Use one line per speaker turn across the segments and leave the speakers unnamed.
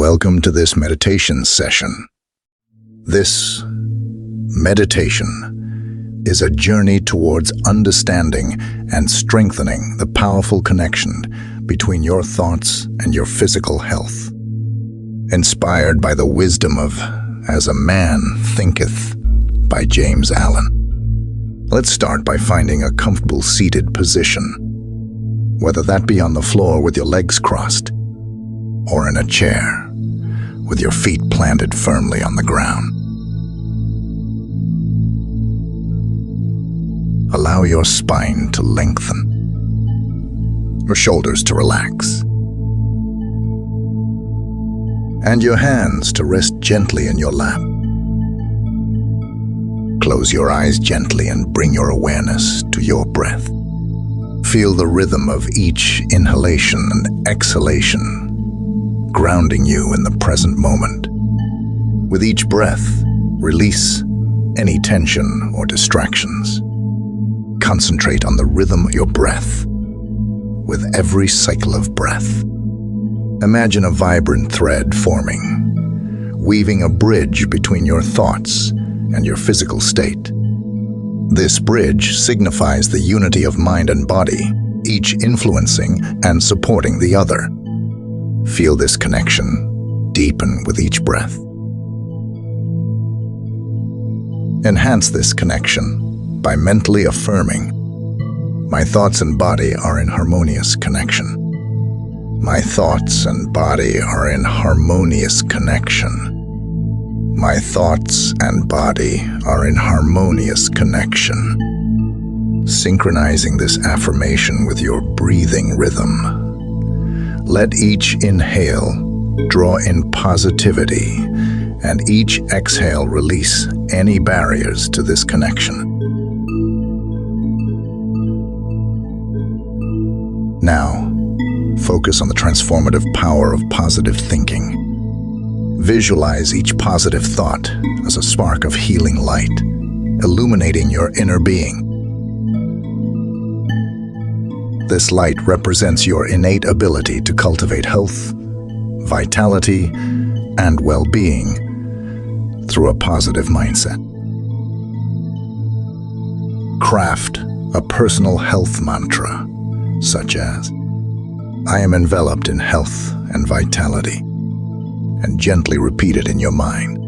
Welcome to this meditation session. This meditation is a journey towards understanding and strengthening the powerful connection between your thoughts and your physical health. Inspired by the wisdom of As a Man Thinketh by James Allen. Let's start by finding a comfortable seated position, whether that be on the floor with your legs crossed or in a chair with your feet planted firmly on the ground. Allow your spine to lengthen, your shoulders to relax, and your hands to rest gently in your lap. Close your eyes gently and bring your awareness to your breath. Feel the rhythm of each inhalation and exhalation, grounding you in the present moment. With each breath, release any tension or distractions. Concentrate on the rhythm of your breath. With every cycle of breath, imagine a vibrant thread forming, weaving a bridge between your thoughts and your physical state. This bridge signifies the unity of mind and body, each influencing and supporting the other. Feel this connection deepen with each breath. Enhance this connection by mentally affirming, "My thoughts and body are in harmonious connection. My thoughts and body are in harmonious connection. My thoughts and body are in harmonious connection." Synchronizing this affirmation with your breathing rhythm. Let each inhale draw in positivity, and each exhale release any barriers to this connection. Now, focus on the transformative power of positive thinking. Visualize each positive thought as a spark of healing light, illuminating your inner being. This light represents your innate ability to cultivate health, vitality, and well-being through a positive mindset. Craft a personal health mantra, such as, "I am enveloped in health and vitality," and gently repeat it in your mind.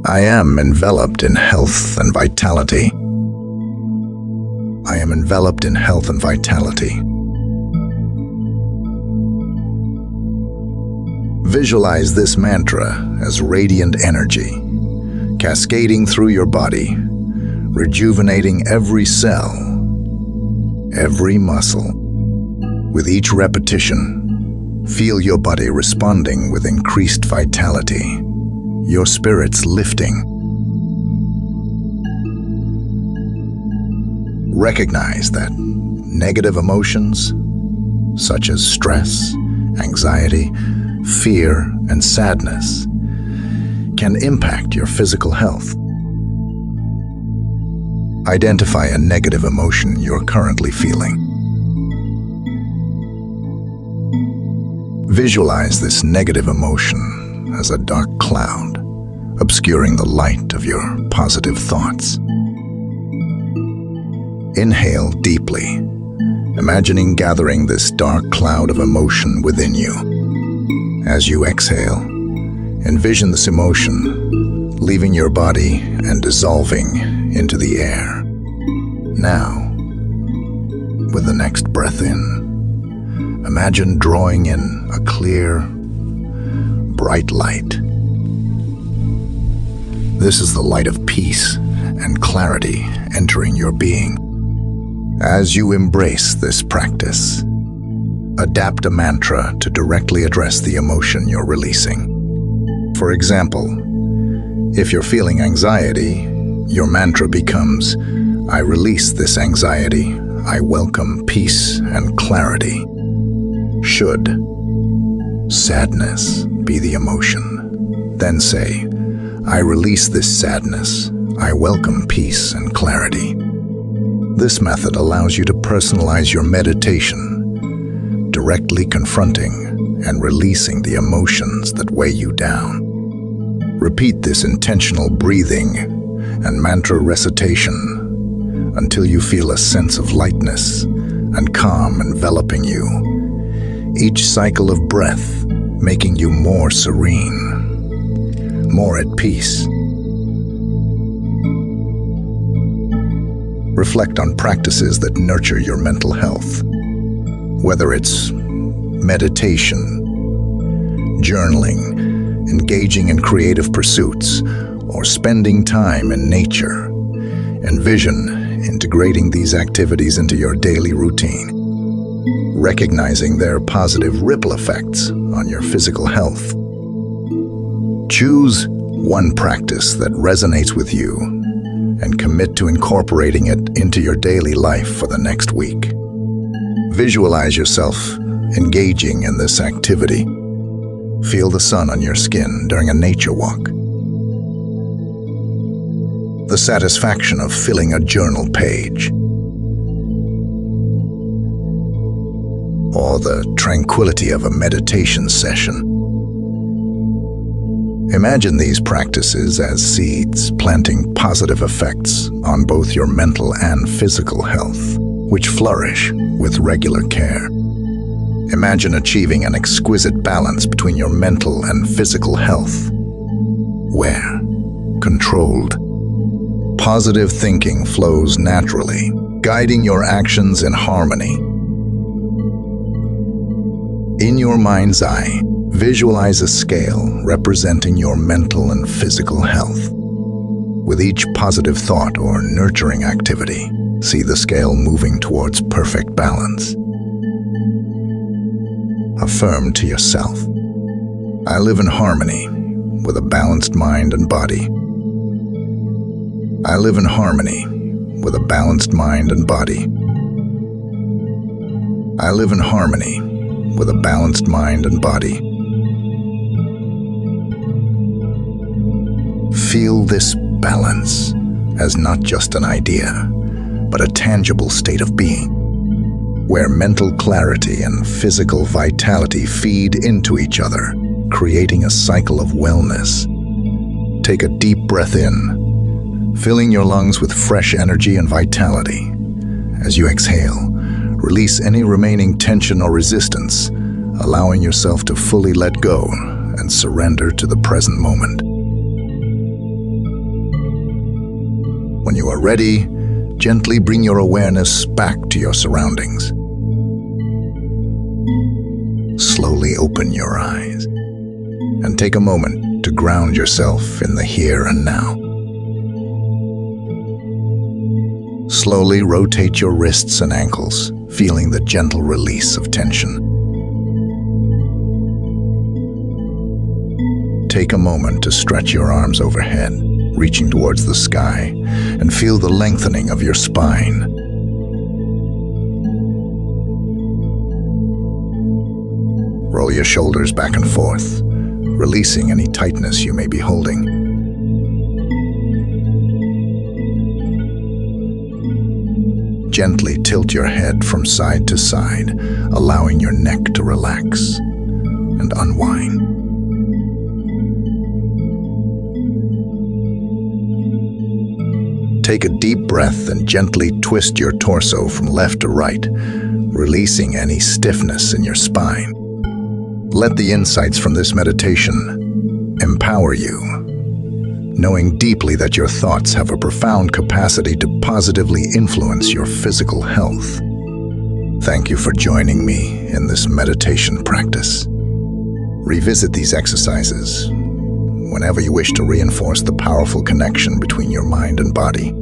I am enveloped in health and vitality. I am enveloped in health and vitality. Visualize this mantra as radiant energy, cascading through your body, rejuvenating every cell, every muscle. With each repetition, feel your body responding with increased vitality, your spirits lifting. Recognize that negative emotions, such as stress, anxiety, fear, and sadness, can impact your physical health. Identify a negative emotion you're currently feeling. Visualize this negative emotion as a dark cloud, obscuring the light of your positive thoughts. Inhale deeply, imagining gathering this dark cloud of emotion within you. As you exhale, envision this emotion leaving your body and dissolving into the air. Now, with the next breath in, imagine drawing in a clear, bright light. This is the light of peace and clarity entering your being. As you embrace this practice, adapt a mantra to directly address the emotion you're releasing. For example, if you're feeling anxiety, your mantra becomes, "I release this anxiety. I welcome peace and clarity." Should sadness be the emotion, then say, "I release this sadness. I welcome peace and clarity." This method allows you to personalize your meditation, directly confronting and releasing the emotions that weigh you down. Repeat this intentional breathing and mantra recitation until you feel a sense of lightness and calm enveloping you. Each cycle of breath making you more serene, more at peace. Reflect on practices that nurture your mental health, whether it's meditation, journaling, engaging in creative pursuits, or spending time in nature. Envision integrating these activities into your daily routine, recognizing their positive ripple effects on your physical health. Choose one practice that resonates with you and commit to incorporating it into your daily life for the next week. Visualize yourself engaging in this activity. Feel the sun on your skin during a nature walk. The satisfaction of filling a journal page. Or the tranquility of a meditation session. Imagine these practices as seeds planting positive effects on both your mental and physical health, which flourish with regular care. Imagine achieving an exquisite balance between your mental and physical health, where, controlled, positive thinking flows naturally, guiding your actions in harmony. In your mind's eye, visualize a scale representing your mental and physical health. With each positive thought or nurturing activity, see the scale moving towards perfect balance. Affirm to yourself, I live in harmony with a balanced mind and body. I live in harmony with a balanced mind and body. I live in harmony with a balanced mind and body. Feel this balance as not just an idea, but a tangible state of being, where mental clarity and physical vitality feed into each other, creating a cycle of wellness. Take a deep breath in, filling your lungs with fresh energy and vitality. As you exhale, release any remaining tension or resistance, allowing yourself to fully let go and surrender to the present moment. When you are ready, gently bring your awareness back to your surroundings. Slowly open your eyes and take a moment to ground yourself in the here and now. Slowly rotate your wrists and ankles, feeling the gentle release of tension. Take a moment to stretch your arms overhead, reaching towards the sky, and feel the lengthening of your spine. Roll your shoulders back and forth, releasing any tightness you may be holding. Gently tilt your head from side to side, allowing your neck to relax and unwind. Take a deep breath and gently twist your torso from left to right, releasing any stiffness in your spine. Let the insights from this meditation empower you, knowing deeply that your thoughts have a profound capacity to positively influence your physical health. Thank you for joining me in this meditation practice. Revisit these exercises whenever you wish to reinforce the powerful connection between your mind and body.